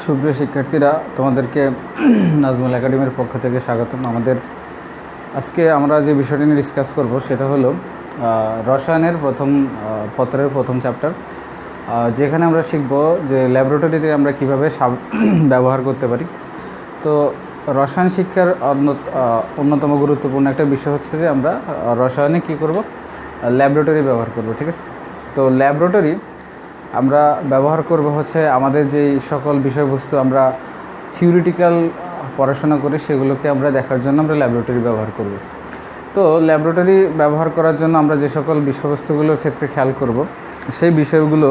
সুপ্রিয় শিক্ষার্থীরা, তোমাদেরকে নাজমুল একাডেমির পক্ষ থেকে স্বাগতম। আজকে আমরা যে বিষয়টি নিয়ে ডিসকাস করব সেটা হলো রসায়নের পত্রের প্রথম চ্যাপ্টার, যেখানে আমরা শিখব যে ল্যাবরেটরিতে আমরা কিভাবে ব্যবহার করতে পারি। তো রসায়ন শিক্ষার অন্যতম গুরুত্বপূর্ণ একটা বিষয় হচ্ছে যে আমরা রসায়নে কী করব, ল্যাবরেটরি ব্যবহার করব। ঠিক আছে, তো ল্যাবরেটরি আমরা ব্যবহার করব হচ্ছে আমাদের যেই সকল বিষয়বস্তু আমরা থিওরিটিক্যাল পড়াশোনা করি সেগুলোকে আমরা দেখার জন্য আমরা ল্যাবরেটরি ব্যবহার করব। তো ল্যাবরেটরি ব্যবহার করার জন্য আমরা যে সকল বিষয়বস্তুগুলোর ক্ষেত্রে খেয়াল করব সেই বিষয়গুলো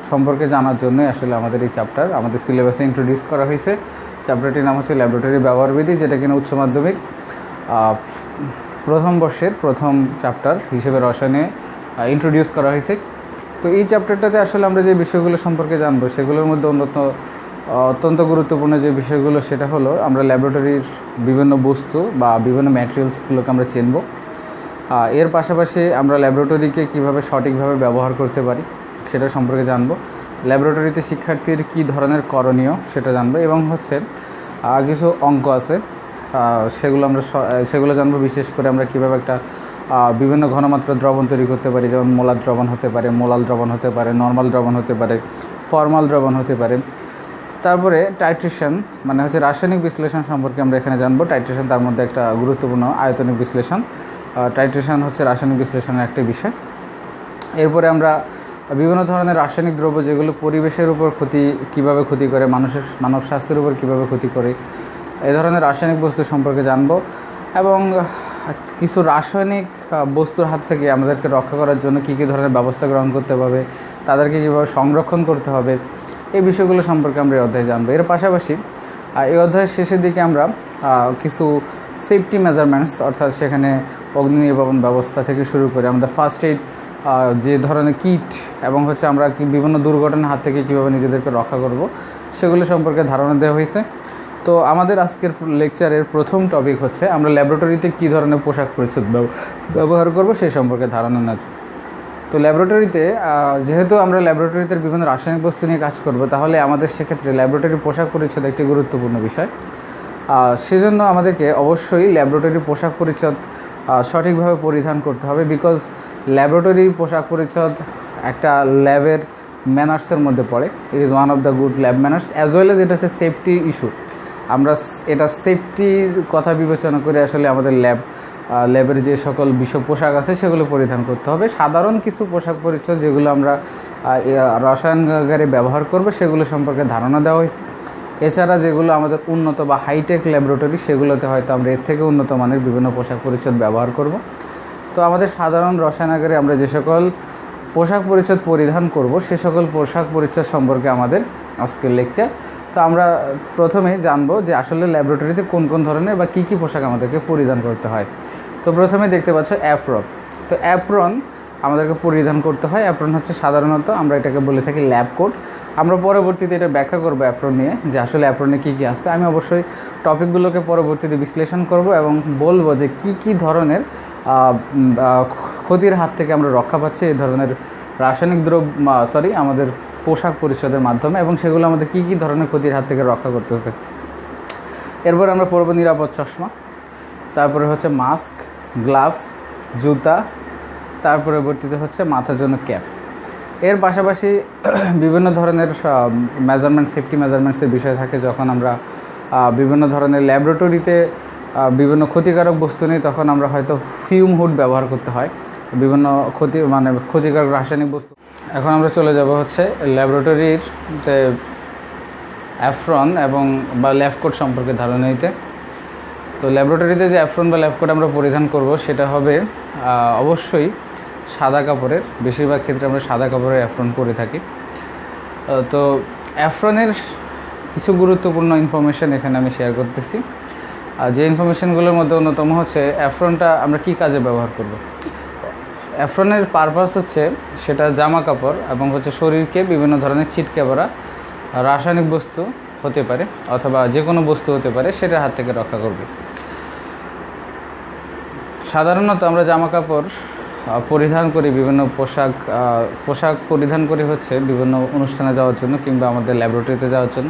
সম্পর্কে জানার জন্যই আসলে আমাদের এই চ্যাপ্টার আমাদের সিলেবাসে ইন্ট্রোডিউস করা হয়েছে। চ্যাপ্টারটির নাম হচ্ছে ল্যাবরেটরি ব্যবহারবিধি, যেটা কিনা উচ্চ মাধ্যমিক প্রথম বর্ষের প্রথম চ্যাপ্টার হিসেবে রসায়নে ইন্ট্রোডিউস করা হয়েছে। তো এই চ্যাপ্টারটাতে আসলে আমরা যে বিষয়গুলো সম্পর্কে জানবো সেগুলোর মধ্যে অত্যন্ত গুরুত্বপূর্ণ যে বিষয়গুলো সেটা হলো আমরা ল্যাবরেটরির বিভিন্ন বস্তু বা বিভিন্ন ম্যাটেরিয়ালসগুলোকে আমরা চিনব। এর পাশাপাশি আমরা ল্যাবরেটরিকে কিভাবে সঠিকভাবে ব্যবহার করতে পারি সেটা সম্পর্কে জানবো। ল্যাবরেটরিতে শিক্ষার্থীর কী ধরনের করণীয় সেটা জানবো, এবং হচ্ছে কিছু অঙ্ক আছে সেগুলো জানবো। বিশেষ করে আমরা কীভাবে একটা বিভিন্ন ঘনমাত্রার দ্রবণ তৈরি করতে পারি, যেমন মোলার দ্রবণ হতে পারে, মোলাল দ্রবণ হতে পারে, নর্মাল দ্রবণ হতে পারে, ফর্মাল দ্রবণ হতে পারে। তারপরে টাইট্রেশন মানে হচ্ছে রাসায়নিক বিশ্লেষণ সম্পর্কে আমরা এখানে জানবো। টাইট্রেশন তার মধ্যে একটা গুরুত্বপূর্ণ আয়তনিক বিশ্লেষণ। টাইট্রেশন হচ্ছে রাসায়নিক বিশ্লেষণের একটি বিষয়। এরপরে আমরা বিভিন্ন ধরনের রাসায়নিক দ্রব্য যেগুলো পরিবেশের উপর কীভাবে ক্ষতি করে, মানব স্বাস্থ্যের উপর কীভাবে ক্ষতি করে, এই ধরনের রাসায়নিক বস্তু সম্পর্কে জানবো। এবং কিছু রাসায়নিক বস্তুর হাত থেকে আমাদেরকে রক্ষা করার জন্য কী কী ধরনের ব্যবস্থা গ্রহণ করতে হবে, তাদেরকে কীভাবে সংরক্ষণ করতে হবে, এই বিষয়গুলো সম্পর্কে আমরা এই অধ্যায়ে জানবো। এর পাশাপাশি এই অধ্যায়ের শেষের দিকে আমরা কিছু সেফটি মেজারমেন্টস, অর্থাৎ সেখানে অগ্নি নির্বাপন ব্যবস্থা থেকে শুরু করে আমাদের ফার্স্ট এইড যে ধরনের কিট এবং হচ্ছে আমরা বিভিন্ন দুর্ঘটনার হাত থেকে কীভাবে নিজেদেরকে রক্ষা করব সেগুলো সম্পর্কে ধারণা দেওয়া হয়েছে। তো আমাদের আজকের লেকচারের প্রথম টপিক হচ্ছে আমরা ল্যাবরেটরিতে কী ধরনের পোশাক পরিচ্ছদ ব্যবহার করব সেই সম্পর্কে ধারণা নেব। তো ল্যাবরেটরিতে যেহেতু আমরা ল্যাবরেটরিতে বিভিন্ন রাসায়নিক বস্তু নিয়ে কাজ করব, তাহলে আমাদের সেক্ষেত্রে ল্যাবরেটরির পোশাক পরিচ্ছদ একটি গুরুত্বপূর্ণ বিষয়। সেজন্য আমাদেরকে অবশ্যই ল্যাবরেটরির পোশাক পরিচ্ছদ সঠিকভাবে পরিধান করতে হবে, বিকজ ল্যাবরেটরির পোশাক পরিচ্ছদ একটা ল্যাবের ম্যানার্সের মধ্যে পড়ে। It is one of the good lab manners, as well as এটা হচ্ছে সেফটি ইস্যু। আমরা এটা সেফটির কথা বিবেচনা করে আসলে আমাদের ল্যাবের যে সকল পোশাক আছে সেগুলো পরিধান করতে হবে। সাধারণ কিছু পোশাক পরিচ্ছদ যেগুলো আমরা রসায়নাগারে ব্যবহার করব সেগুলো সম্পর্কে ধারণা দেওয়া হয়েছে। এছাড়া যেগুলো আমাদের উন্নত বা হাইটেক ল্যাবরেটরি সেগুলোতে হয়তো আমরা এর থেকে উন্নত মানের বিভিন্ন পোশাক পরিচ্ছদ ব্যবহার করব। তো আমাদের সাধারণ রসায়নাগারে আমরা যে সকল পোশাক পরিচ্ছদ পরিধান করব সে সকল পোশাক পরিচ্ছদ সম্পর্কে আমাদের আজকের লেকচার। তো আমরা প্রথমে জানবো যে আসলে ল্যাবরেটরিতে কোন কোন ধরনের বা কী কী পোশাক আমাদেরকে পরিধান করতে হয়। তো প্রথমে দেখতে পাচ্ছ অ্যাপ্রন। তো অ্যাপ্রন আমাদেরকে পরিধান করতে হয়। অ্যাপ্রন হচ্ছে সাধারণত আমরা এটাকে বলে থাকি ল্যাব কোট। আমরা পরবর্তীতে এটা ব্যাখ্যা করবো অ্যাপ্রন নিয়ে, যে আসলে অ্যাপ্রনে কী কী আছে। আমি অবশ্যই টপিকগুলোকে পরবর্তীতে বিশ্লেষণ করব এবং বলবো যে কী কী ধরনের ক্ষতির হাত থেকে আমরা রক্ষা পাচ্ছি এই ধরনের রাসায়নিক আমাদের পোশাক পরিচ্ছদের মাধ্যমে, এবং সেগুলো আমাদের কী কী ধরনের ক্ষতির হাত থেকে রক্ষা করতেছে। এরপর আমরা পরব নিরাপদ চশমা, তারপরে হচ্ছে মাস্ক, গ্লাভস, জুতা, তার পরবর্তীতে হচ্ছে মাথার জন্য ক্যাপ। এর পাশাপাশি বিভিন্ন ধরনের সেফটি মেজারমেন্টসের বিষয় থাকে। যখন আমরা বিভিন্ন ধরনের ল্যাবরেটরিতে বিভিন্ন ক্ষতিকারক বস্তু নিই তখন আমরা হয়তো ফিউম হুড ব্যবহার করতে হয়, বিভিন্ন ক্ষতিকারক রাসায়নিক বস্তু। এখন আমরা চলে যাব হচ্ছে ল্যাবরেটরির যে অ্যাপ্রন বা ল্যাব কোট সম্পর্কে ধারণা নিতে। তো ল্যাবরেটরিতে যে অ্যাপ্রন বা ল্যাব কোট আমরা পরিধান করব সেটা হবে অবশ্যই সাদা কাপড়ের। বেশিরভাগ ক্ষেত্রে আমরা সাদা কাপড়ের অ্যাপ্রন পরে থাকি। তো অ্যাপ্রনের কিছু গুরুত্বপূর্ণ ইনফরমেশান এখানে আমি শেয়ার করতেছি। যে ইনফরমেশানগুলোর মধ্যে অন্যতম হচ্ছে অ্যাপ্রনটা আমরা কী কাজে ব্যবহার করব। অ্যাপ্রনের পারপাস হচ্ছে সেটা জামা কাপড় এবং হচ্ছে শরীরকে বিভিন্ন ধরনের ছিটকে পড়া রাসায়নিক বস্তু হতে পারে অথবা যে কোনো বস্তু হতে পারে সেটার হাত থেকে রক্ষা করবে। সাধারণত আমরা জামা কাপড় পরিধান করি, বিভিন্ন পোশাক পরিধান করি হচ্ছে বিভিন্ন অনুষ্ঠানে যাওয়ার জন্য কিংবা আমাদের ল্যাবরেটরিতে যাওয়ার জন্য।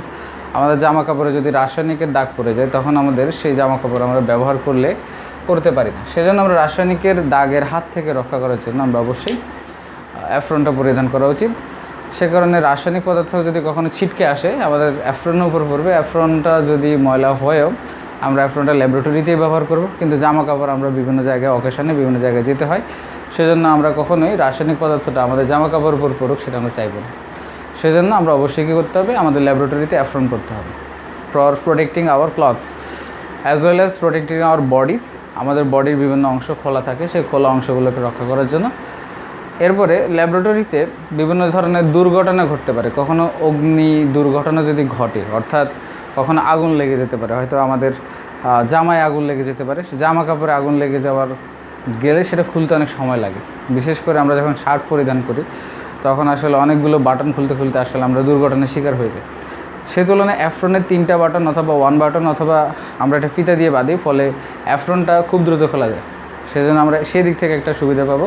আমাদের জামা কাপড়ে যদি রাসায়নিকের দাগ পড়ে যায় তখন আমাদের সেই জামা কাপড় আমরা ব্যবহার করতে পারি না। সেজন্য আমরা রাসায়নিকের দাগের হাত থেকে রক্ষা করার জন্য আমরা অবশ্যই অ্যাফ্রনটা পরিধান করা উচিত। সে কারণে রাসায়নিক পদার্থ যদি কখনো ছিটকে আসে আমাদের অ্যাফ্রনের উপর পড়বে। অ্যাফ্রনটা যদি ময়লা হয়েও আমরা অ্যাফ্রনটা ল্যাবরেটরিতেই ব্যবহার করব, কিন্তু জামা কাপড় আমরা বিভিন্ন জায়গায় অকেশনে বিভিন্ন জায়গায় যেতে হয়, সেজন্য আমরা কখনোই রাসায়নিক পদার্থটা আমাদের জামা কাপড়ের উপর পড়ুক সেটা আমরা চাইব না। সেজন্য আমরা অবশ্যই কী করতে হবে, আমাদের ল্যাবরেটরিতে অ্যাফ্রন করতে হবে for protecting hour clothes as well as protecting hour bodies. আমাদের বডির বিভিন্ন অংশ খোলা থাকে, সেই খোলা অংশগুলোকে রক্ষা করার জন্য। এরপরে ল্যাবরেটরিতে বিভিন্ন ধরনের দুর্ঘটনা ঘটতে পারে। কখনো অগ্নি দুর্ঘটনা যদি ঘটে, অর্থাৎ কখনো আগুন লেগে যেতে পারে, হয়তো আমাদের জামায় আগুন লেগে যেতে পারে। জামা কাপড়ে আগুন লেগে যাওয়ার গেলে সেটা খুলতে অনেক সময় লাগে। বিশেষ করে আমরা যখন শার্ট পরিধান করি তখন আসলে অনেকগুলো বাটন খুলতে খুলতে আসলে আমরা দুর্ঘটনার শিকার হয়ে যাই। সেই তুলনায় অ্যাফ্রনের 3টা বাটন অথবা 1 বাটন অথবা আমরা একটা ফিতা দিয়ে বাঁধি, ফলে অ্যাফ্রনটা খুব দ্রুত খোলা যায়। সেজন্য আমরা সেই দিক থেকে একটা সুবিধা পাবো,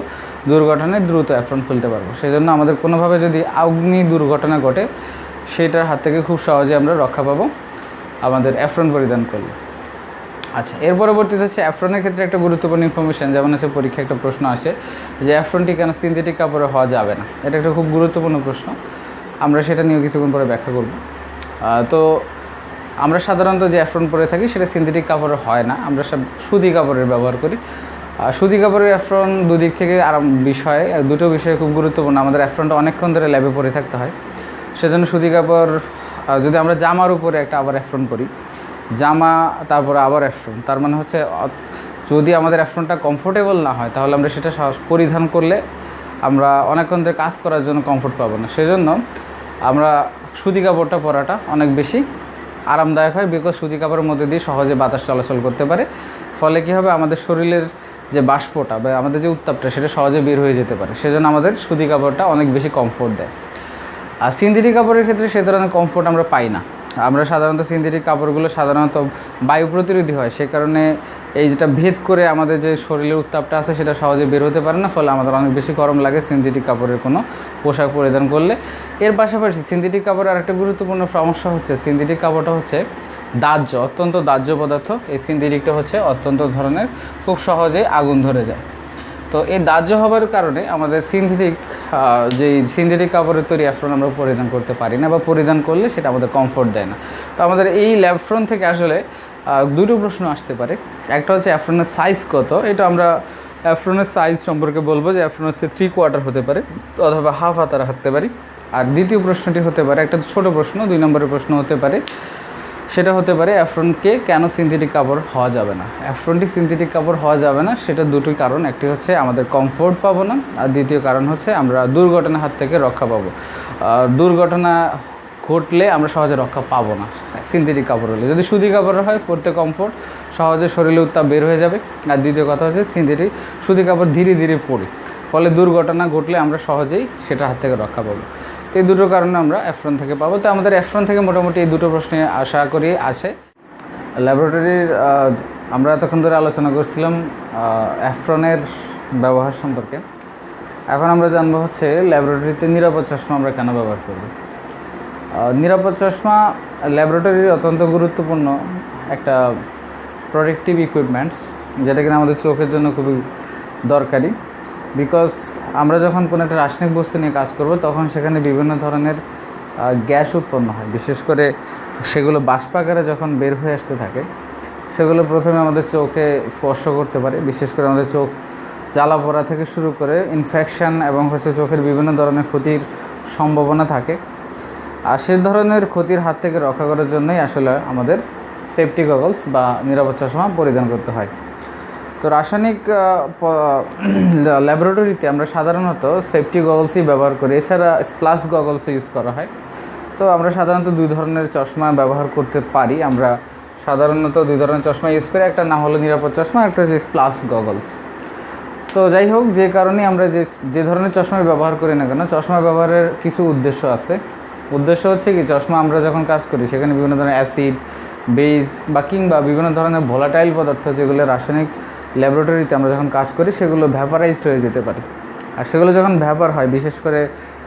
দুর্ঘটনায় দ্রুত অ্যাফ্রন খুলতে পারবো। সেজন্য আমাদের কোনোভাবে যদি অগ্নি দুর্ঘটনা ঘটে সেটার হাত থেকে খুব সহজে আমরা রক্ষা পাবো আমাদের অ্যাফ্রন পরিধান করলে। আচ্ছা, এর পরবর্তীতে হচ্ছে অ্যাফ্রনের ক্ষেত্রে একটা গুরুত্বপূর্ণ ইনফরমেশান, যেমন হচ্ছে পরীক্ষায় একটা প্রশ্ন আসে যে অ্যাফ্রনটি কেন সিনথেটিক কাপড়ে হওয়া যাবে না। এটা একটা খুব গুরুত্বপূর্ণ প্রশ্ন, আমরা সেটা নিয়েও কিছুক্ষণ পরে ব্যাখ্যা করব। তো আমরা সাধারণত যে অ্যাফ্রন পরে থাকি সেটা সিনথেটিক কাপড়ের হয় না, আমরা সব সুতি কাপড়ের ব্যবহার করি। সুতি কাপড়ের অ্যাফ্রন দুদিক থেকে দুটো বিষয়ে খুব গুরুত্বপূর্ণ। আমাদের অ্যাফ্রনটা অনেকক্ষণ ধরে ল্যাবে পরে থাকতে হয়, সেজন্য সুতি কাপড় যদি আমরা জামার উপরে একটা আবার অ্যাফ্রন পরি, জামা তারপরে আবার অ্যাফ্রন, তার মানে হচ্ছে যদি আমাদের অ্যাফ্রনটা কমফোর্টেবল না হয় তাহলে আমরা সেটা পরিধান করলে আমরা অনেকক্ষণ ধরে কাজ করার জন্য কমফোর্ট পাবো না। সেজন্য আমরা সুতি কাপড়টা পরাটা অনেক বেশি আরামদায়ক হয়, বিকজ সুতি কাপড়ের মধ্যে দিয়ে সহজে বাতাস চলাচল করতে পারে। ফলে কী হবে, আমাদের শরীরের যে বাষ্পটা বা আমাদের যে উত্তাপটা সেটা সহজে বের হয়ে যেতে পারে। সেজন্য আমাদের সুতি কাপড়টা অনেক বেশি কমফোর্ট দেয়। আর সিনথেটিক কাপড়ের ক্ষেত্রে সে ধরনের কমফোর্ট আমরা পাই না। আমরা সাধারণত সিনথেটিক কাপড়গুলো সাধারণত বায়ু প্রতিরোধী হয়, সে কারণে এই যেটা ভেদ করে আমাদের যে শরীরের উত্তাপটা আছে সেটা সহজে বের হতে পারে না, ফলে আমাদের অনেক বেশি গরম লাগে সিনথেটিক কাপড়ের কোনো পোশাক পরিধান করলে। এর পাশাপাশি সিনথেটিক কাপড়ের আরেকটা গুরুত্বপূর্ণ সমস্যা হচ্ছে, সিনথেটিক কাপড়টা হচ্ছে দাহ্য, অত্যন্ত দাহ্য পদার্থ। এই সিনথেটিকটা হচ্ছে অত্যন্ত ধরনের খুব সহজে আগুন ধরে যায়। তো এই দাহ্য হওয়ার কারণে আমাদের সিনথেটিক কাপড়ের তৈরি অ্যাফ্রন আমরা পরিধান করতে পারি না, বা পরিধান করলে সেটা আমাদের কমফোর্ট দেয় না। তো আমাদের এই অ্যাফ্রন থেকে আসলে দুটো প্রশ্ন আসতে পারে। একটা হচ্ছে অ্যাফ্রনের সাইজ কত, এটা আমরা অ্যাফ্রনের সাইজ সম্পর্কে বলবো যে অ্যাফ্রন হচ্ছে 3/4 হতে পারে অথবা হাফ হাতারা হতে পারি। আর দ্বিতীয় প্রশ্নটি হতে পারে একটা ছোট প্রশ্ন, 2 নম্বরের প্রশ্ন হতে পারে, সেটা হতে পারে অ্যাফ্রনকে কেন সিনথেটিক কাপড় হওয়া যাবে না। অ্যাফ্রনটি সিনথেটিক কাপড় হওয়া যাবে না সেটা দুটোই কারণ, একটি হচ্ছে আমাদের কমফোর্ট পাবো না, আর দ্বিতীয় কারণ হচ্ছে আমরা দুর্ঘটনার হাত থেকে রক্ষা পাবো। দুর্ঘটনা ঘটলে আমরা সহজে রক্ষা পাবো না সিনথেটিক কাপড় হলে। যদি সুতি কাপড় হয় পরতে কমফোর্ট, সহজে শরীরে উত্তাপ বের হয়ে যাবে। আর দ্বিতীয় কথা হচ্ছে সুতি কাপড় ধীরে ধীরে পরি, ফলে দুর্ঘটনা ঘটলে আমরা সহজেই সেটা হাত থেকে রক্ষা পাবো। এই দুটো কারণে আমরা অ্যাফ্রন থেকে পাবো। তো আমাদের অ্যাফ্রন থেকে মোটামুটি এই দুটো প্রশ্নে আশা করি আছে। ল্যাবরেটরির আমরা এতক্ষণ ধরে আলোচনা করছিলাম অ্যাফ্রনের ব্যবহার সম্পর্কে। এখন আমরা জানবো হচ্ছে ল্যাবরেটরিতে নিরাপদ চশমা আমরা কেন ব্যবহার করব। নিরাপদ চশমা ল্যাবরেটরির অত্যন্ত গুরুত্বপূর্ণ একটা প্রোটেক্টিভ ইকুইপমেন্টস, যেটা কিনা আমাদের চোখের জন্য খুবই দরকারি। বিকজ আমরা যখন কোনো একটা রাসায়নিক বস্তু নিয়ে কাজ করব তখন সেখানে বিভিন্ন ধরনের গ্যাস উৎপন্ন হয়, বিশেষ করে সেগুলো বাষ্পাকারে যখন বের হয়ে আসতে থাকে সেগুলো প্রথমে আমাদের চোখে স্পর্শ করতে পারে। বিশেষ করে আমাদের চোখ জ্বালা পোড়া থেকে শুরু করে ইনফেকশান এবং হচ্ছে চোখের বিভিন্ন ধরনের ক্ষতির সম্ভাবনা থাকে। আর সে ধরনের ক্ষতির হাত থেকে রক্ষা করার জন্যই আসলে আমাদের সেফটি গগলস বা নিরাপদ চশমা পরিধান করতে হয়। তো রাসায়নিক ল্যাবরেটরিতে আমরা সাধারণত সেফটি গগলসই ব্যবহার করি, এছাড়া স্প্লাস গগলসও ইউজ করা হয়। তো আমরা সাধারণত 2 ধরনের চশমা ব্যবহার করতে পারি। আমরা সাধারণত 2 ধরনের চশমা ইউজ করি, একটা না হলো নিরাপদ চশমা, একটা হচ্ছে স্প্লাস গগলস। তো যাই হোক, যে কারণে আমরা যে ধরনের চশমা ব্যবহার করি না কেন, চশমা ব্যবহারের কিছু উদ্দেশ্য আছে। উদ্দেশ্য হচ্ছে কি, চশমা আমরা যখন কাজ করি সেখানে বিভিন্ন ধরনের অ্যাসিড, বেজ বা কিংবা বিভিন্ন ধরনের ভোলাটাইল পদার্থ যেগুলো রাসায়নিক ল্যাবরেটরিতে আমরা যখন কাজ করি সেগুলো ভ্যাপারাইজড হয়ে যেতে পারে। আর সেগুলো যখন ভ্যাপার হয়, বিশেষ করে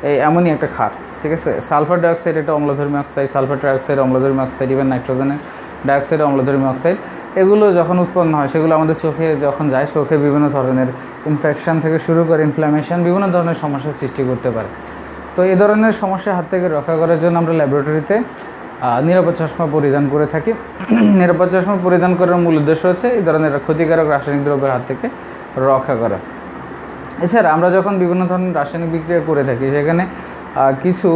এই এমনই একটা ক্ষার, ঠিক আছে। সালফার ডাইঅক্সাইড এটা অম্লধর্মী অক্সাইড, সালফার ট্রাইঅক্সাইড অম্লধর্মী অক্সাইড, ইভেন নাইট্রোজেনের ডাইঅক্সাইড অম্লধর্মী অক্সাইড, এগুলো যখন উৎপন্ন হয় সেগুলো আমাদের চোখে যখন যায়, চোখে বিভিন্ন ধরনের ইনফেকশন থেকে শুরু করে ইনফ্ল্যামেশন, বিভিন্ন ধরনের সমস্যার সৃষ্টি করতে পারে। তো এই ধরনের সমস্যার হাত থেকে রক্ষা করার জন্য আমরা ল্যাবরেটরিতে নিরাপদ চশমা পরিধান করে থাকি। নিরাপদ চশমা পরিধান করার মূল উদ্দেশ্য হচ্ছে এই ধরনের ক্ষতিকারক রাসায়নিক দ্রব্যের হাত থেকে রক্ষা করা। এছাড়া আমরা যখন বিভিন্ন ধরনের রাসায়নিক বিক্রিয়া করে থাকি সেখানে কিছু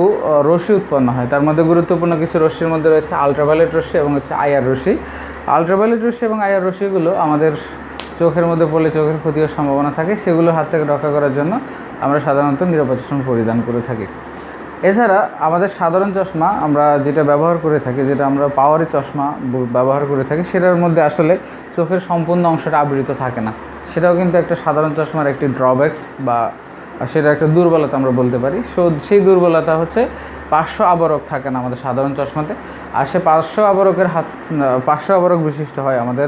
রশ্মি উৎপন্ন হয়। তার মধ্যে গুরুত্বপূর্ণ কিছু রশ্মির মধ্যে রয়েছে আলট্রাভায়োলেট রশ্মি এবং হচ্ছে আইআর রশ্মি। আলট্রাভায়োলেট রশ্মি এবং আইআর রশ্মিগুলো আমাদের চোখের মধ্যে পড়লে চোখের ক্ষতি হওয়ার সম্ভাবনা থাকে, সেগুলোর হাত থেকে রক্ষা করার জন্য আমরা সাধারণত নিরাপদ চশমা পরিধান করে থাকি। এছাড়া আমাদের সাধারণ চশমা আমরা যেটা ব্যবহার করে থাকি, যেটা আমরা পাওয়ারি চশমা ব্যবহার করে থাকি, সেটার মধ্যে আসলে চোখের সম্পূর্ণ অংশটা আবৃত থাকে না। সেটাও কিন্তু একটা সাধারণ চশমার একটি ড্রব্যাকস বা সেটা একটা দুর্বলতা আমরা বলতে পারি। সেই দুর্বলতা হচ্ছে পার্শ্ব আবরক থাকে না আমাদের সাধারণ চশমাতে, আর সে পার্শ্ব আবরক বিশিষ্ট হয় আমাদের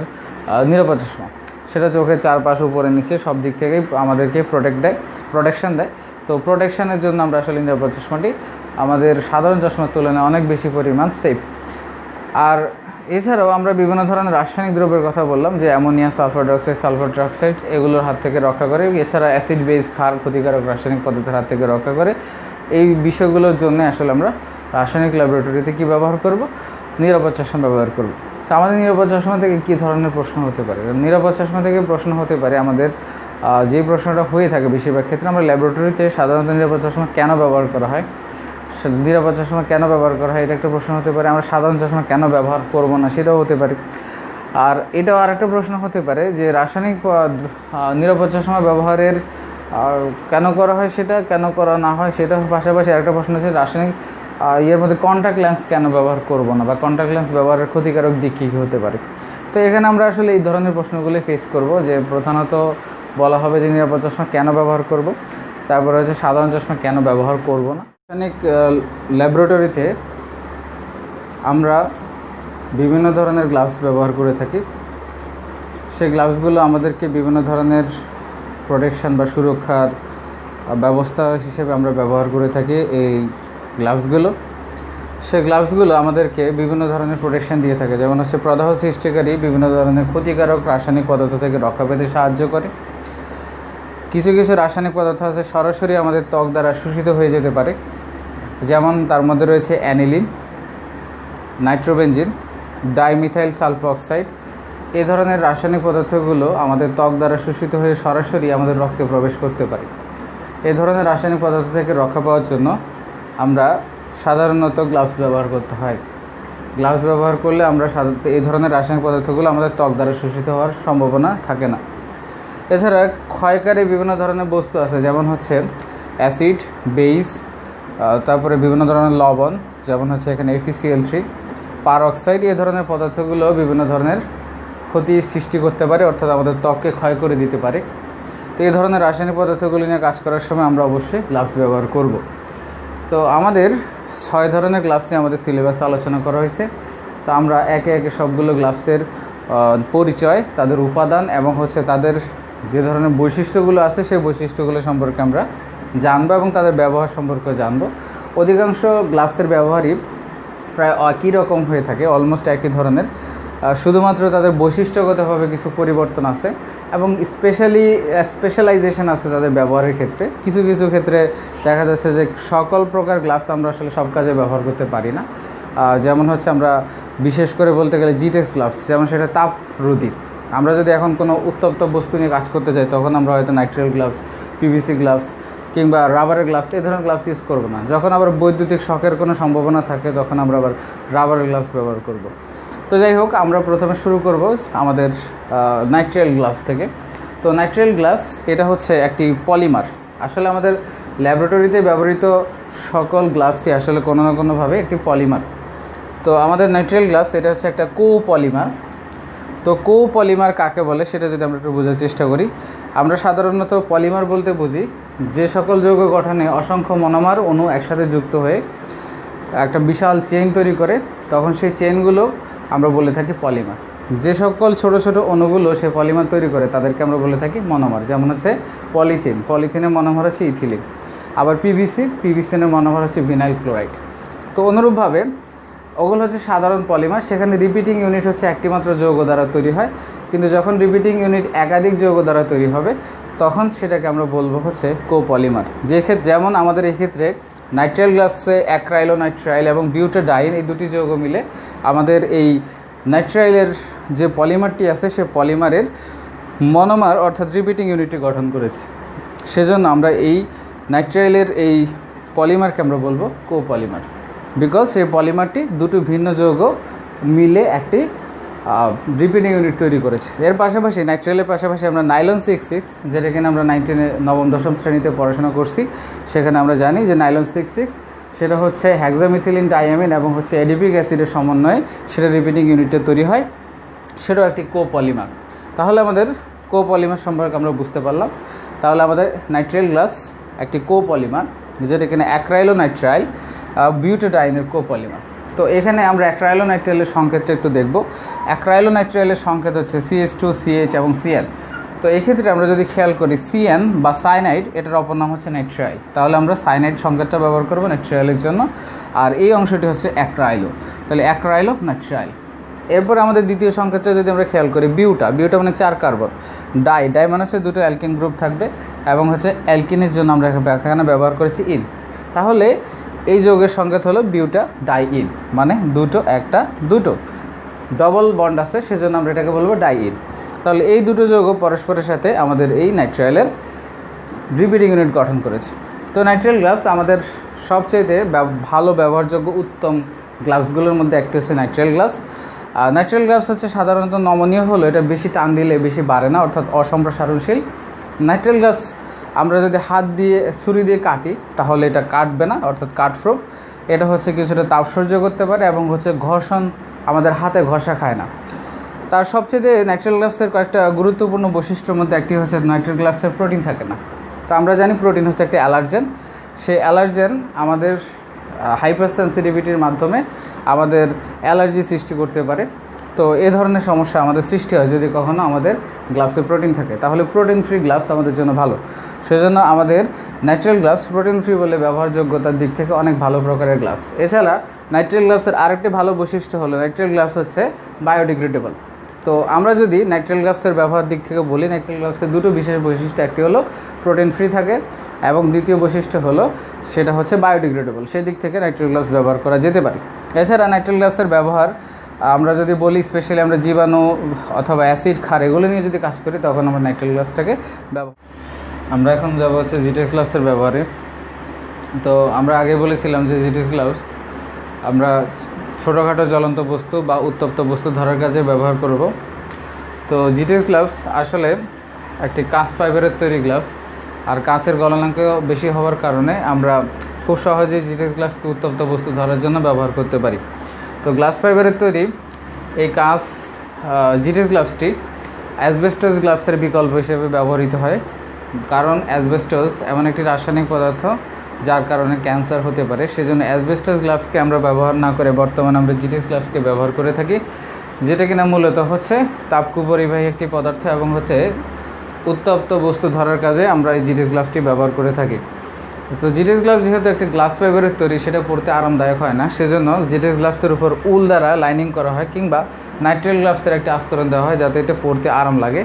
নিরাপদ চশমা। সেটা চোখের চারপাশ উপরে নিচে সব দিক থেকেই আমাদেরকে প্রোটেকশন দেয়। তো প্রোটেকশনের জন্য আমরা আসলে নিরাপদ চশমাটি আমাদের সাধারণ চশমার তুলনায় অনেক বেশি পরিমাণ সেফ। আর এছাড়াও আমরা বিভিন্ন ধরনের রাসায়নিক দ্রব্যের কথা বললাম, যে ammonia, sulphur dioxide, sulphur trioxide, এগুলোর হাত থেকে রক্ষা করে। এছাড়া অ্যাসিড, বেস, ক্ষার, ক্ষতিকারক রাসায়নিক পদার্থের হাত থেকে রক্ষা করে। এই বিষয়গুলোর জন্য আসলে আমরা রাসায়নিক ল্যাবরেটরিতে কী ব্যবহার করব? নিরাপদ চশমা ব্যবহার করব। তো আমাদের নিরাপদ চশমা থেকে কী ধরনের প্রশ্ন হতে পারে? নিরাপদ চশমা থেকে প্রশ্ন হতে পারে আমাদের যে প্রশ্নটা হয়ে থাকে বেশিরভাগ ক্ষেত্রে, আমরা ল্যাবরেটরিতে সাধারণত নিরাপদ চশমা কেন ব্যবহার করা হয়, নিরাপদ চশমা কেন ব্যবহার করা হয়, এটা একটা প্রশ্ন হতে পারে। আমরা সাধারণ চশমা কেন ব্যবহার করব না, সেটাও হতে পারে। আর এটাও আরেকটা প্রশ্ন হতে পারে যে রাসায়নিক নিরাপদ চশমা ব্যবহারের কেন করা হয়, সেটা কেন করা না হয়, সেটার পাশাপাশি আরেকটা প্রশ্ন হচ্ছে রাসায়নিক ইয়ের মধ্যে কন্ট্যাক্ট লেন্স কেন ব্যবহার করব না, বা কন্ট্যাক্ট লেন্স ব্যবহারের ক্ষতিকারক দিক কী কী হতে পারে। তো এখানে আমরা আসলে এই ধরনের প্রশ্নগুলি ফেস করব, যে প্রধানত বলা হবে যে নিরাপদ চশমা কেন ব্যবহার করব, তারপরে হচ্ছে সাধারণ চশমা কেন ব্যবহার করব না। রাসায়নিক ল্যাবরেটরিতে আমরা বিভিন্ন ধরনের গ্লাভস ব্যবহার করে থাকি। সেই গ্লাভসগুলো আমাদেরকে বিভিন্ন ধরনের প্রোটেকশন বা সুরক্ষার ব্যবস্থা হিসেবে আমরা ব্যবহার করে থাকি। এই গ্লাভসগুলো, সেই গ্লাভসগুলো আমাদেরকে বিভিন্ন ধরনের প্রোটেকশন দিয়ে থাকে, যেমন হচ্ছে প্রদাহ সৃষ্টিকারী বিভিন্ন ধরনের ক্ষতিকারক রাসায়নিক পদার্থ থেকে রক্ষা পেতে সাহায্য করে। কিছু কিছু রাসায়নিক পদার্থ আছে সরাসরি আমাদের ত্বক দ্বারা শোষিত হয়ে যেতে পারে, যেমন তার মধ্যে রয়েছে অ্যানিলিন, নাইট্রোবেনজিন, ডাইমিথাইল সালফোঅক্সাইড। এই ধরনের রাসায়নিক পদার্থগুলো আমাদের ত্বক দ্বারা শোষিত হয়ে সরাসরি আমাদের রক্তে প্রবেশ করতে পারে। এই ধরনের রাসায়নিক পদার্থ থেকে রক্ষা পাওয়ার জন্য আমরা সাধারণত গ্লাভস ব্যবহার করতে হয়। গ্লাভস ব্যবহার করলে আমরা সাধারণত এই ধরনের রাসায়নিক পদার্থগুলো আমাদের ত্বক দ্বারা শোষিত হওয়ার সম্ভাবনা থাকে না। এছাড়া ক্ষয়কারী বিভিন্ন ধরনের বস্তু আছে, যেমন হচ্ছে অ্যাসিড, বেস, তারপরে বিভিন্ন ধরনের লবণ, যেমন হচ্ছে এখানে FeCl3, পারঅক্সাইড। এই ধরনের পদার্থগুলো বিভিন্ন ধরনের ক্ষতি সৃষ্টি করতে পারে, অর্থাৎ আমাদের ত্বককে ক্ষয় করে দিতে পারে। তো এই ধরনের রাসায়নিক পদার্থগুলি নিয়ে কাজ করার সময় আমরা অবশ্যই গ্লাভস ব্যবহার করব। তো আমাদের 6 ধরনের গ্লাভস নিয়ে আমাদের সিলেবাসে আলোচনা করা হয়েছে। তো আমরা একে একে সবগুলো গ্লাভসের পরিচয়, তাদের উপাদান এবং হচ্ছে তাদের যে ধরনের বৈশিষ্ট্যগুলো আছে সেই বৈশিষ্ট্যগুলো সম্পর্কে আমরা জানবো এবং তাদের ব্যবহার সম্পর্কে জানবো। অধিকাংশ গ্লাভসের ব্যবহারই প্রায় একই রকম হয়ে থাকে, অলমোস্ট একই ধরনের, শুধুমাত্র তাদের বৈশিষ্ট্যগতভাবে কিছু পরিবর্তন আছে এবং স্পেশালাইজেশন আছে তাদের ব্যবহারের ক্ষেত্রে। কিছু কিছু ক্ষেত্রে দেখা যাচ্ছে যে সকল প্রকার গ্লাভস আমরা আসলে সব কাজে ব্যবহার করতে পারি না। যেমন হচ্ছে আমরা বিশেষ করে বলতে গেলে জিটেক্স গ্লাভস, যেমন সেটা তাপরোধী। আমরা যদি এখন কোনো উত্তপ্ত বস্তু নিয়ে কাজ করতে চাই, তখন আমরা হয়তো নাইট্রিল গ্লাভস, PVC গ্লাভস কিংবা রাবারের গ্লাভস, এই ধরনের গ্লাভস ইউজ করব না। যখন আবার বৈদ্যুতিক শকের কোনো সম্ভাবনা থাকে, তখন আমরা আবার রাবারের গ্লাভস ব্যবহার করব। তো যাই হোক, আমরা প্রথমে শুরু করব আমাদের নাইট্রিল গ্লাভস থেকে। তো নাইট্রিল গ্লাভস এটা হচ্ছে একটি পলিমার। আসলে আমাদের ল্যাবরেটরিতে ব্যবহৃত সকল গ্লাভসই আসলে কোনো না কোনোভাবে একটি পলিমার। তো আমাদের নাইট্রিল গ্লাভস এটা হচ্ছে একটা কোপলিমার। তো কোপলিমার কাকে বলে সেটা যদি আমরা একটু বোঝার চেষ্টা করি, আমরা সাধারণত পলিমার বলতে বুঝি যে সকল যৌগ গঠনে অসংখ্য মনোমার অণু একসাথে যুক্ত হয়ে একটা বিশাল চেইন তৈরি করে, তখন সেই চেইনগুলো আমরা বলে থাকি পলিমার। যে সকল ছোট ছোট অণুগুলো সে পলিমার তৈরি করে তাদেরকে আমরা বলে থাকি মনোমার। যেমন হচ্ছে পলিথিনের মনোমার হচ্ছে ইথিলিন। আবার পিভিসিনের মনোমার হচ্ছে ভিনাইল ক্লোরাইড। তো অনুরূপভাবে ওগুলো হচ্ছে সাধারণ পলিমার, সেখানে রিপিটিং ইউনিট হচ্ছে একটি মাত্র যৌগ দ্বারা তৈরি হয়। কিন্তু যখন রিপিটিং ইউনিট একাধিক যৌগ দ্বারা তৈরি হবে তখন সেটাকে আমরা বলবো হচ্ছে কোপলিমার। যেমন আমাদের এই ক্ষেত্রে নাইট্রাইল গ্লাসে অ্যাক্রাইলোনাইট্রাইল এবং বিউটাডাইন এই দুটি যৌগ মিলে আমাদের এই নাইট্রাইলের যে পলিমারটি আছে সে পলিমারের মনোমার অর্থাৎ রিপিটিং ইউনিটটি গঠন করেছে। সেজন্য আমরা এই নাইট্রাইলের এই পলিমারকে আমরা বলবো কোপলিমার, বিকজ এই পলিমারটি দুটো ভিন্ন যৌগ মিলে একটি রিপিটিং ইউনিট তৈরি করেছে। এর পাশাপাশি নাইট্রাইলের পাশাপাশি আমরা নাইলন 66, যেটা কিনা আমরা নবম দশম শ্রেণীতে পড়াশোনা করছি, সেখানে আমরা জানি যে নাইলন 66 সেটা হচ্ছে হেক্সামিথিলিন ডাইঅ্যামিন এবং হচ্ছে এডিপিক অ্যাসিডের সমন্বয়ে সেটা রিপিটিং ইউনিটে তৈরি হয়, সেটাও একটি কোপলিমার। তাহলে আমাদের কোপলিমার সম্পর্কে আমরা বুঝতে পারলাম। তাহলে আমাদের নাইট্রাইল গ্লাস একটি কোপলিমার, যেটা কিনা অ্যাক্রাইলোনাইট্রাইল বিউটাডাইনের কোপলিমার। তো এখানে আমরা অ্যাক্রাইলোনাইট্রাইলের সংকেতটা একটু দেখব। অ্যাক্রাইলোনাইট্রাইলের সংকেত হচ্ছে CH2 CH এবং Cl। তো এক্ষেত্রে আমরা যদি খেয়াল করি CN বা সাইনাইড, এটার অপর নাম হচ্ছে নাইট্রাইল। তাহলে আমরা সাইনাইড সংকেতটা ব্যবহার করবো নাইট্রাইলের জন্য, আর এই অংশটি হচ্ছে অ্যাক্রাইলো। তাহলে অ্যাক্রাইলোনাইট্রাইল। এরপর আমাদের দ্বিতীয় সংকেতটা যদি আমরা খেয়াল করি বিউটা মানে 4 কার্বন, ডাই মানে হচ্ছে দুটো অ্যালকিন গ্রুপ থাকবে এবং হচ্ছে অ্যালকিনের জন্য আমরা এখানে ব্যবহার করেছি ইন। তাহলে এই যৌগের সংকেত হলো বিউটা ডাইইন, মানে দুটো ডবল বন্ড আছে, সেজন্য আমরা এটাকে বলবো ডাইইন। তাহলে এই দুটো যৌগ পরস্পরের সাথে আমাদের এই নাইট্রাইলের রিপিটিং ইউনিট গঠন করেছে। তো নাইট্রাইল গ্লাভস আমাদের সবচেয়ে ভালো ব্যবহারযোগ্য উত্তম গ্লাভসগুলোর মধ্যে একটি হচ্ছে নাইট্রাইল গ্লাভস। নাইট্রাইল গ্লাভস হচ্ছে সাধারণত নমনীয় হলো, এটা বেশি টান দিলে বেশি বাড়ে না, অর্থাৎ অসম্প্রসারণশীল। নাইট্রাইল গ্লাভস আমরা যদি ছুরি দিয়ে কাটি তাহলে এটা কাটবে না, অর্থাৎ কাটপ্রুফ। এটা হচ্ছে কিছুটা তাপ সহ্য করতে পারে এবং হচ্ছে ঘর্ষণ, আমাদের হাতে ঘষা খায় না। তার সবচেয়ে নাইট্রাইল গ্লাভসের কয়েকটা গুরুত্বপূর্ণ বৈশিষ্ট্যের মধ্যে একটি হচ্ছে নাইট্রাইল গ্লাভসের প্রোটিন থাকে না। তো আমরা জানি প্রোটিন হচ্ছে একটি অ্যালার্জেন। সেই অ্যালার্জেন আমাদের হাইপার সেন্সিটিভিটির মাধ্যমে আমাদের অ্যালার্জি সৃষ্টি করতে পারে। তো এই ধরনের সমস্যা আমাদের সৃষ্টি হয় যদি কখনো আমাদের গ্লাভসে প্রোটিন থাকে। তাহলে প্রোটিন ফ্রি গ্লাভস আমাদের জন্য ভালো। সেজন্য আমাদের নাইট্রাইল গ্লাভস প্রোটিন ফ্রি বলে ব্যবহারযোগ্যতার দিক থেকে অনেক ভালো প্রকারের গ্লাভস। এছাড়া নাইট্রাইল গ্লাভসের আরেকটি ভালো বৈশিষ্ট্য হলো নাইট্রাইল গ্লাভস হচ্ছে বায়োডিগ্রেডেবল। তো আমরা যদি নাইট্রাইল গ্লাভসের ব্যবহার দিক থেকে বলি, নাইট্রাইল গ্লাভসের দুটো বিশেষ বৈশিষ্ট্য, একটি হলো প্রোটিন ফ্রি থাকে এবং দ্বিতীয় বৈশিষ্ট্য হলো সেটা হচ্ছে বায়োডিগ্রেডেবল। সেই দিক থেকে নাইট্রাইল গ্লাভস ব্যবহার করা যেতে পারে। এছাড়া নাইট্রাইল গ্লাভসের ব্যবহার আমরা যদি বলি, স্পেশালি আমরা জীবাণু অথবা অ্যাসিড ক্ষার এগুলো নিয়ে যদি কাজ করি তখন আমরা নাইট্রাইল গ্লাভসটাকে আমরা এখন যাবো হচ্ছে জিটেক্স গ্লাভসের ব্যবহারে। তো আমরা আগে বলেছিলাম যে জিটেক্স গ্লাভস আমরা ছোটোখাটো জ্বলন্ত বস্তু বা উত্তপ্ত বস্তু ধরার কাজে ব্যবহার করব। তো জিটেক্স গ্লাভস আসলে একটি কাঁচ ফাইবারের তৈরি গ্লাভস, আর কাঁচের গলনাঙ্ক বেশি হওয়ার কারণে আমরা খুব সহজেই জিটেক্স গ্লাভসকে উত্তপ্ত বস্তু ধরার জন্য ব্যবহার করতে পারি। তো গ্লাস ফাইবারের তৈরি এই কাঁচ জিটেক্স গ্লাভসটি অ্যাসবেস্টস গ্লাভসের বিকল্প হিসেবে ব্যবহৃত হয়, কারণ অ্যাসবেস্টস এমন একটি রাসায়নিক পদার্থ যার কারণে ক্যান্সার হতে পারে। সেজন্য অ্যাসবেস্টস গ্লাভসকে আমরা ব্যবহার না করে বর্তমানে আমরা জিটেক্স গ্লাভসকে ব্যবহার করে থাকি, যেটা কিনা মূলত হচ্ছে তাপকুপরিবাহী একটি পদার্থ এবং হচ্ছে উত্তপ্ত বস্তু ধরার কাজে আমরা এই জিটেক্স গ্লাভসটি ব্যবহার করে থাকি। তো জিটেক্স গ্লাভস যেহেতু একটি গ্লাস ফাইবারের তৈরি, সেটা পরতে আরামদায়ক হয় না, সেজন্য জিটেক্স গ্লাভসের উপর উল দ্বারা লাইনিং করা হয় কিংবা নাইট্রাইল গ্লাভসের একটি আস্তরণ দেওয়া হয় যাতে এটা পরতে আরাম লাগে।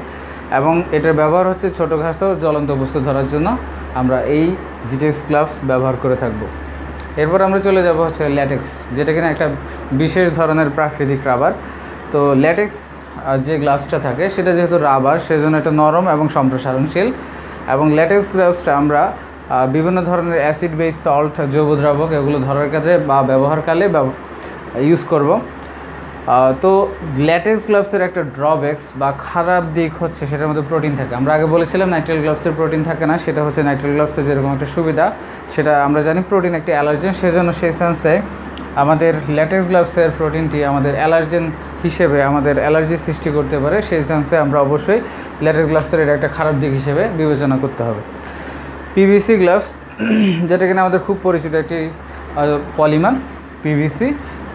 এবং এটার ব্যবহার হচ্ছে ছোটোখাটো জ্বলন্ত বস্তু ধরার জন্য আমরা এই জিটেক্স গ্লাভস ব্যবহার করে থাকব। এরপর আমরা চলে যাব হচ্ছে ল্যাটেক্স, যেটা কিনা একটা বিশেষ ধরনের প্রাকৃতিক রাবার। তো ল্যাটেক্স যে গ্লাভসটা থাকে সেটা যেহেতু রাবার, সেজন্য এটা নরম এবং সম্প্রসারণশীল। এবং ল্যাটেক্স গ্লাভসটা আমরা বিভিন্ন ধরনের অ্যাসিড বেস সল্ট, জৈব দ্রাবক এগুলো ধরার কাজে বা ব্যবহারকালে ইউজ করব। তো ল্যাটেক্স গ্লাভসের একটা ড্রব্যাকস বা খারাপ দিক হচ্ছে সেটার মধ্যে প্রোটিন থাকে। আমরা আগে বলেছিলাম নাইট্রাইল গ্লাভসের প্রোটিন থাকে না, সেটা হচ্ছে নাইট্রাইল গ্লাভসের যেরকম একটা সুবিধা, সেটা আমরা জানি প্রোটিন একটি অ্যালার্জেন, সেজন্য সেই সেন্সে আমাদের ল্যাটেক্স গ্লাভসের প্রোটিনটি আমাদের অ্যালার্জেন হিসেবে আমাদের অ্যালার্জি সৃষ্টি করতে পারে। সেই সেন্সে আমরা অবশ্যই ল্যাটেক্স গ্লাভসের এটা একটা খারাপ দিক হিসেবে বিবেচনা করতে হবে। পিভিসি গ্লাভস, যেটা কিনা আমাদের খুব পরিচিত একটি পলিমার পিভিসি,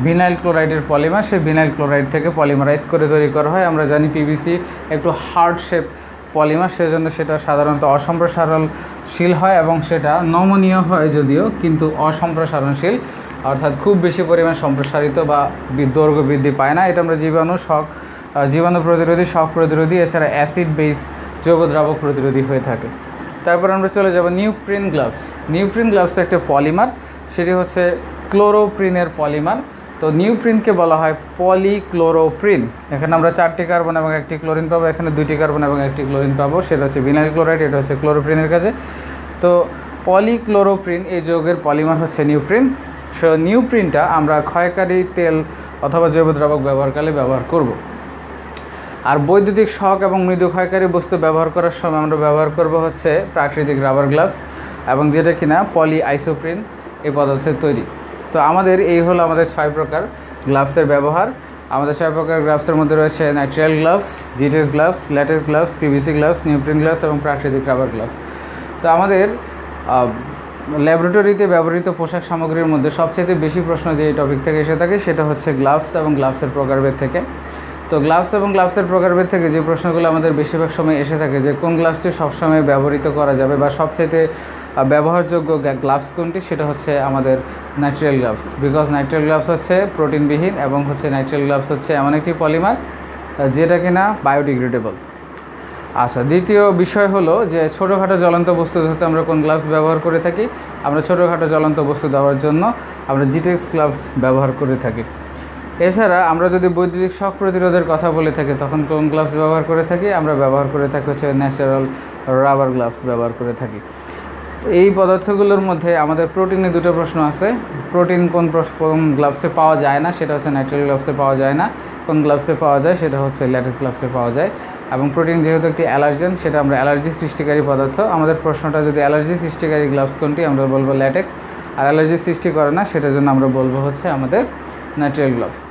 ভিনাইল ক্লোরাইডের পলিমার, সেই ভিনাইল ক্লোরাইড থেকে পলিমারাইজ করে তৈরি করা হয়। আমরা জানি পিভিসি একটু হার্ড শেপ পলিমার, সেজন্য সেটা সাধারণত অসম্প্রসারণশীল হয় এবং সেটা নমনীয় হয় যদিও, কিন্তু অসম্প্রসারণশীল, অর্থাৎ খুব বেশি পরিমাণ সম্প্রসারিত বা দৈর্ঘ্য বৃদ্ধি পায় না। এটা আমরা জীবাণু প্রতিরোধী, শক প্রতিরোধী, এছাড়া অ্যাসিড বেস যৌগ দ্রাবক প্রতিরোধী হয়ে থাকে। তারপর আমরা চলে যাব নিউপ্রিন গ্লাভস। নিউপ্রিন গ্লাভস একটা পলিমার, সেটি হচ্ছে ক্লোরোপ্রিনের পলিমার। তো নিউপ্রিনকে বলা হয় পলিক্লোরোপ্রিন। এখানে আমরা 4টি কার্বন এবং 1টি ক্লোরিন পাবো, এখানে 2টি কার্বন এবং 1টি ক্লোরিন পাবো, সেটা হচ্ছে ভিনাইল ক্লোরাইড, এটা হচ্ছে ক্লোরোপ্রিনের কাছে। তো পলিক্লোরোপ্রিন এই যৌগের পলিমার হচ্ছে নিউপ্রিন। সো নিউপ্রিনটা আমরা ক্ষয়কারী তেল অথবা জৈব দ্রাবক ব্যবহারকালে ব্যবহার করব। আর বৈদ্যুতিক শক এবং মৃদু ক্ষয়কারী বস্তু ব্যবহার করার সময় আমরা ব্যবহার করব হচ্ছে প্রাকৃতিক রাবার গ্লাভস, এবং যেটা কিনা পলি আইসোপ্রিন এই পদার্থের তৈরি। তো আমাদের এই হলো আমাদের 6 প্রকার গ্লাভসের ব্যবহার। আমাদের 6 প্রকার গ্লাভসের মধ্যে রয়েছে ন্যাচারাল গ্লাভস, জিটেক্স gloves, latex gloves, PVC gloves, neoprene gloves এবং প্রাকৃতিক রাবার গ্লাভস। তো আমাদের ল্যাবরেটরিতে ব্যবহৃত পোশাক সামগ্রীর মধ্যে সবচেয়ে বেশি প্রশ্ন যে এই টপিক থেকে এসে থাকে সেটা হচ্ছে গ্লাভস এবং গ্লাভসের প্রকারভেদ থেকে। তো গ্লাভস এবং গ্লাভসের প্রকারভেদ থেকে যে প্রশ্নগুলো আমাদের বেশিরভাগ সময় এসে থাকে যে কোন গ্লাভসটি সবসময় ব্যবহৃত করা যাবে বা সবচেয়ে ব্যবহারযোগ্য গ্লাভস কোনটি, সেটা হচ্ছে আমাদের natural gloves. Because natural gloves হচ্ছে প্রোটিনবিহীন এবং হচ্ছে ন্যাচারাল গ্লাভস হচ্ছে এমন একটি পলিমার যেটা কিনা বায়োডিগ্রেডেবল। আচ্ছা, দ্বিতীয় বিষয় হলো যে ছোটোখাটো জ্বলন্ত বস্তু ধরতে আমরা কোন গ্লাভস ব্যবহার করে থাকি। আমরা ছোটোখাটো জ্বলন্ত বস্তু দেওয়ার জন্য আমরা জিটেক্স গ্লাভস ব্যবহার করে থাকি। এছাড়া আমরা যদি বৈদ্যুতিক শক প্রতিরোধের কথা বলে থাকি তখন কোন গ্লাভস ব্যবহার করে থাকি, আমরা ব্যবহার করে থাকি হচ্ছে ন্যাচারাল রাবার গ্লাভস ব্যবহার করে থাকি। এই পদার্থগুলোর মধ্যে আমাদের প্রোটিনে 2টো প্রশ্ন আছে। প্রোটিন কোন গ্লাভসে পাওয়া যায় না, সেটা হচ্ছে ন্যাচারাল গ্লাভসে পাওয়া যায় না। কোন গ্লাভসে পাওয়া যায়, সেটা হচ্ছে ল্যাটেক্স গ্লাভসে পাওয়া যায়। এবং প্রোটিন যেহেতু একটি অ্যালার্জেন, সেটা আমরা অ্যালার্জি সৃষ্টিকারী পদার্থ। আমাদের প্রশ্নটা যদি অ্যালার্জি সৃষ্টিকারী গ্লাভস কোনটি, আমরা বলবো ল্যাটেক্স। আর অ্যালার্জি সৃষ্টি করে না, সেটার জন্য আমরা বলবো হচ্ছে আমাদের ন্যাচারাল গ্লাভস।